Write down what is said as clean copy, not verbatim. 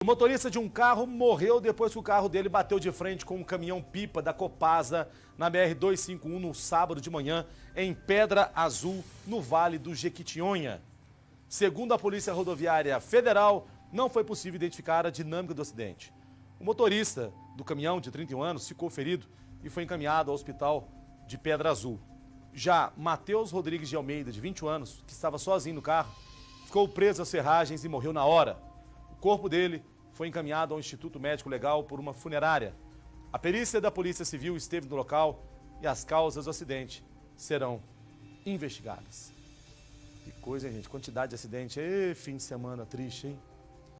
O motorista de um carro morreu depois que o carro dele bateu de frente com um caminhão-pipa da Copasa na BR-251 no sábado de manhã, em Pedra Azul, no Vale do Jequitinhonha. Segundo a Polícia Rodoviária Federal, não foi possível identificar a dinâmica do acidente. O motorista do caminhão, de 31 anos, ficou ferido e foi encaminhado ao hospital de Pedra Azul. Já Matheus Rodrigues de Almeida, de 21 anos, que estava sozinho no carro, ficou preso às ferragens e morreu na hora. O corpo dele foi encaminhado ao Instituto Médico Legal por uma funerária. A perícia da Polícia Civil esteve no local e as causas do acidente serão investigadas. Que coisa, hein, gente? Quantidade de acidente. Ê, fim de semana triste, hein?